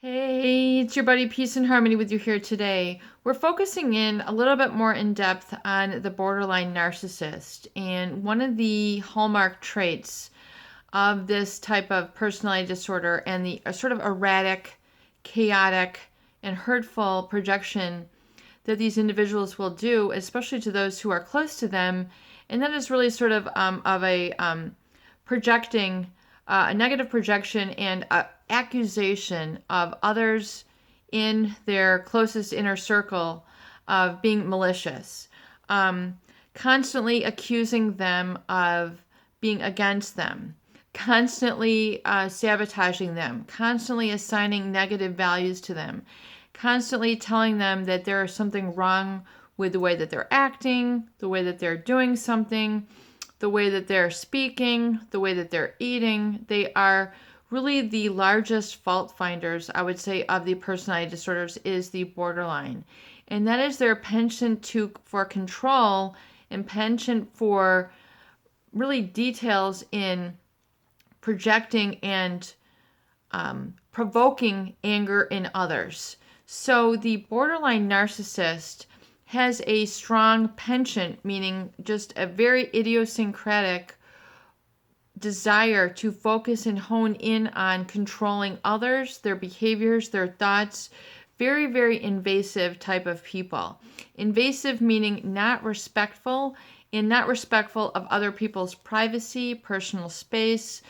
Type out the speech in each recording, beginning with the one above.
Hey, it's your buddy Peace and Harmony with you here today. We're focusing in a little bit more in depth on the borderline narcissist. And one of the hallmark traits of this type of personality disorder and the sort of erratic, chaotic, and hurtful projection that these individuals will do, especially to those who are close to them, and that is really sort of a projecting, a negative projection and accusation of others in their closest inner circle of being malicious, constantly accusing them of being against them, constantly sabotaging them, constantly assigning negative values to them, constantly telling them that there is something wrong with the way that they're acting, the way that they're doing something, the way that they're speaking, the way that they're eating. They are really the largest fault finders, I would say, of the personality disorders is the borderline. And that is their penchant for control and penchant for really details in projecting and provoking anger in others. So the borderline narcissist has a strong penchant, meaning just a very idiosyncratic desire to focus and hone in on controlling others, their behaviors, their thoughts. Very, very invasive type of people. Invasive meaning not respectful and not respectful of other people's privacy, personal space,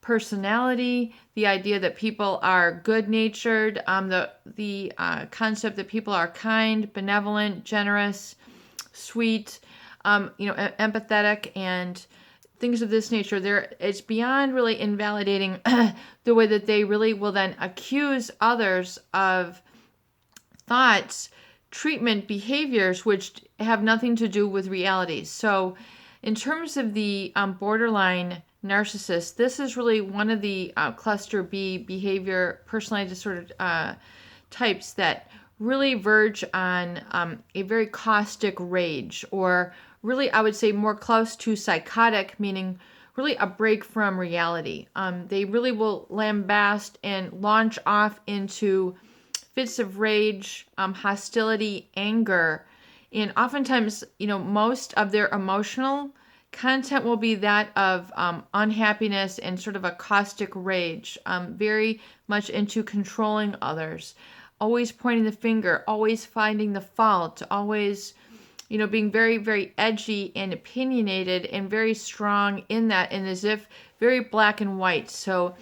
personality, the idea that people are good-natured, the concept that people are kind, benevolent, generous, sweet, empathetic, and things of this nature. It's beyond really invalidating the way that they really will then accuse others of thoughts, treatment, behaviors which have nothing to do with reality. So in terms of the borderline narcissist, this is really one of the cluster B behavior personality disorder types that really verge on a very caustic rage, or really I would say more close to psychotic, meaning really a break from reality. They really will lambast and launch off into fits of rage, hostility, anger, and oftentimes, most of their emotional content will be that of unhappiness and sort of a caustic rage, very much into controlling others, always pointing the finger, always finding the fault, always, being very, very edgy and opinionated and very strong in that, and as if very black and white. So,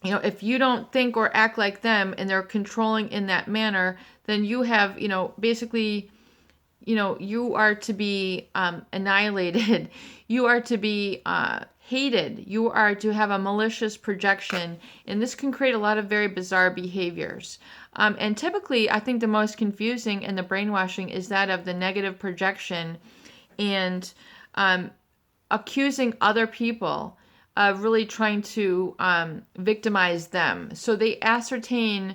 if you don't think or act like them and they're controlling in that manner, then you have, basically, you are to be annihilated. You are to be hated. You are to have a malicious projection. And this can create a lot of very bizarre behaviors. And typically, I think the most confusing and the brainwashing is that of the negative projection and accusing other people of really trying to victimize them. So they ascertain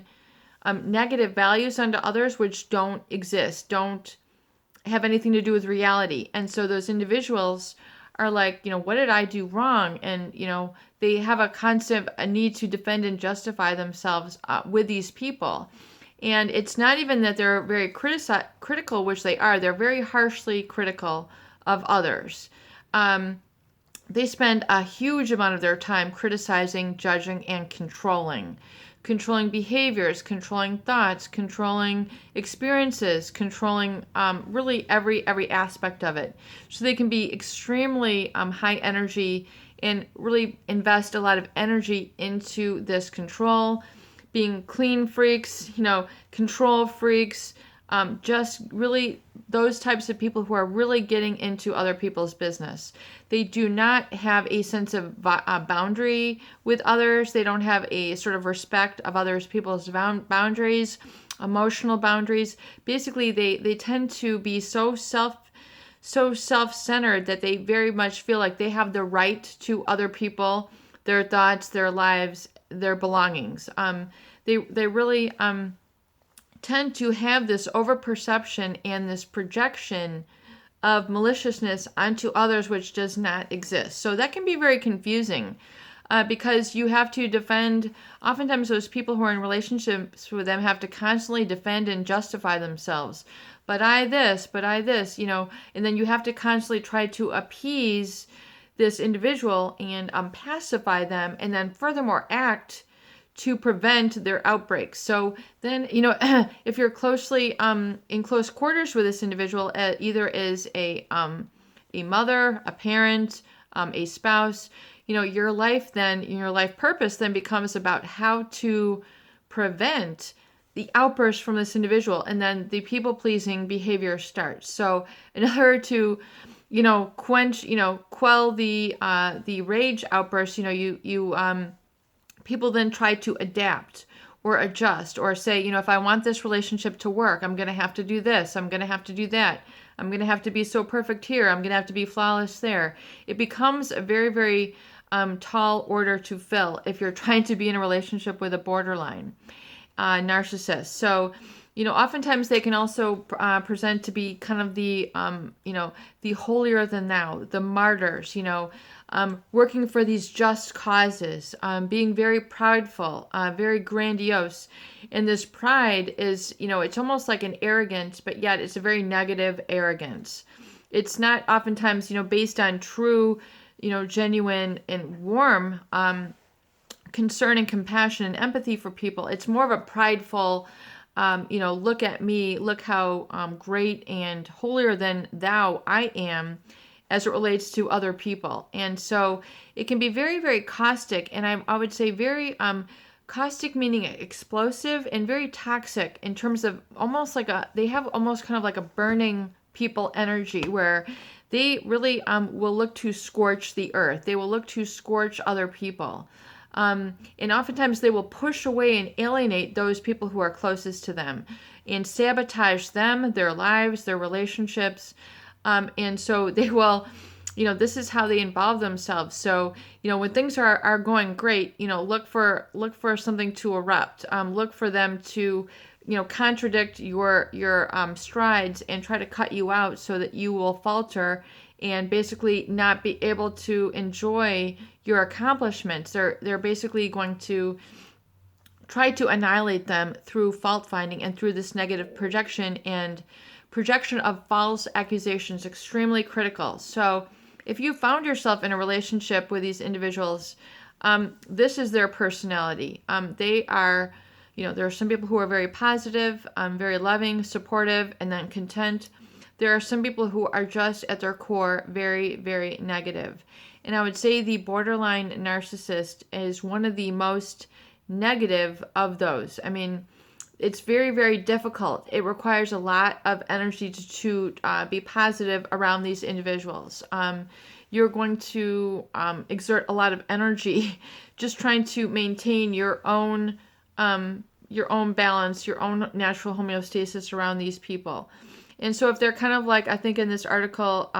negative values onto others which don't exist, don't have anything to do with reality. And so those individuals are like, what did I do wrong? And, they have a constant need to defend and justify themselves with these people. And it's not even that they're very critical, which they are. They're very harshly critical of others. They spend a huge amount of their time criticizing, judging, and controlling behaviors, controlling thoughts, controlling experiences, controlling really every aspect of it. So they can be extremely high energy and really invest a lot of energy into this control, being clean freaks, control freaks, just really those types of people who are really getting into other people's business. They do not have a sense of boundary with others. They don't have a sort of respect of others people's boundaries, emotional boundaries. Basically, they tend to be so self-centered that they very much feel like they have the right to other people, their thoughts, their lives, their belongings. They really tend to have this overperception and this projection of maliciousness onto others which does not exist. So that can be very confusing. because you have to defend. Oftentimes, those people who are in relationships with them have to constantly defend and justify themselves. But I this, and then you have to constantly try to appease this individual and pacify them, and then furthermore act to prevent their outbreaks. So then, if you're closely in close quarters with this individual, either as a mother, a parent, a spouse, your life purpose then becomes about how to prevent the outburst from this individual, and then the people-pleasing behavior starts. So in order to quell the rage outburst, people then try to adapt or adjust or say, if I want this relationship to work, I'm going to have to do this, I'm going to have to do that, I'm going to have to be so perfect here, I'm going to have to be flawless there. It becomes a very, very tall order to fill if you're trying to be in a relationship with a borderline narcissist. So, oftentimes they can also present to be kind of the holier than thou, the martyrs, working for these just causes, being very prideful, very grandiose. And this pride is, it's almost like an arrogance, but yet it's a very negative arrogance. It's not oftentimes, based on true, genuine and warm concern and compassion and empathy for people. It's more of a prideful, look at me, look how great and holier than thou I am as it relates to other people. And so it can be very, very caustic, and I would say very caustic, meaning explosive, and very toxic in terms of almost like they have almost kind of like a burning people energy where they really will look to scorch the earth. They will look to scorch other people. And oftentimes they will push away and alienate those people who are closest to them and sabotage them, their lives, their relationships. And so they will, this is how they involve themselves. So, when things are going great, look for something to erupt. Look for them to, contradict your strides and try to cut you out so that you will falter and basically not be able to enjoy your accomplishments. They're basically going to try to annihilate them through fault finding and through this negative projection, and projection of false accusations, extremely critical. So if you found yourself in a relationship with these individuals, this is their personality. They are, there are some people who are very positive, very loving, supportive, and then content. There are some people who are just at their core very, very negative. And I would say the borderline narcissist is one of the most negative of those. I mean, it's very, very difficult. It requires a lot of energy to be positive around these individuals. You're going to exert a lot of energy just trying to maintain your own balance, your own natural homeostasis around these people. And so if they're kind of like, I think in this article,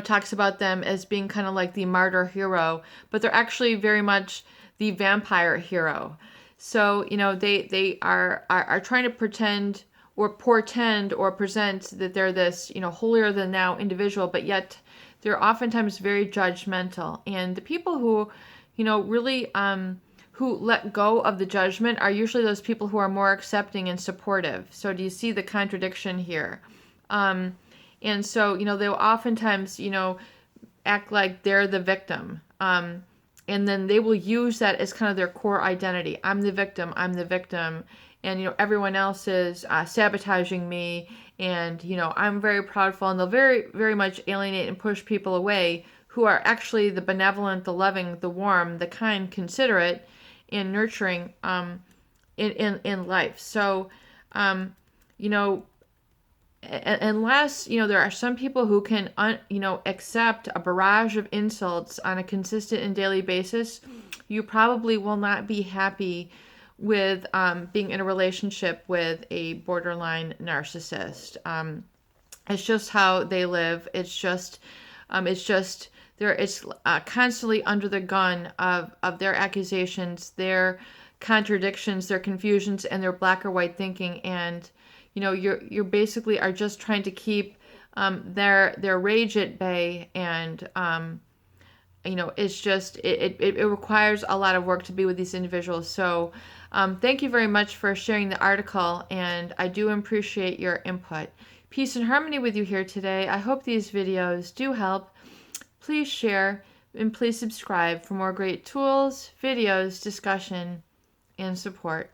talks about them as being kind of like the martyr hero, but they're actually very much the vampire hero. So, they are trying to pretend or portend or present that they're this, holier than thou individual, but yet they're oftentimes very judgmental. And the people who, really who let go of the judgment are usually those people who are more accepting and supportive. So do you see the contradiction here? And so, they'll oftentimes, act like they're the victim. And then they will use that as kind of their core identity. I'm the victim. And, everyone else is sabotaging me. And, I'm very proudful. And they'll very, very much alienate and push people away who are actually the benevolent, the loving, the warm, the kind, considerate, and nurturing in life. So, unless, there are some people who can, accept a barrage of insults on a consistent and daily basis, you probably will not be happy with being in a relationship with a borderline narcissist. It's just how they live. It's constantly under the gun of their accusations, their contradictions, their confusions, and their black or white thinking. And you basically are just trying to keep their rage at bay and it's just it requires a lot of work to be with these individuals. So thank you very much for sharing the article, and I do appreciate your input. Peace and harmony with you here today. I hope these videos do help. Please share and please subscribe for more great tools, videos, discussion, and support.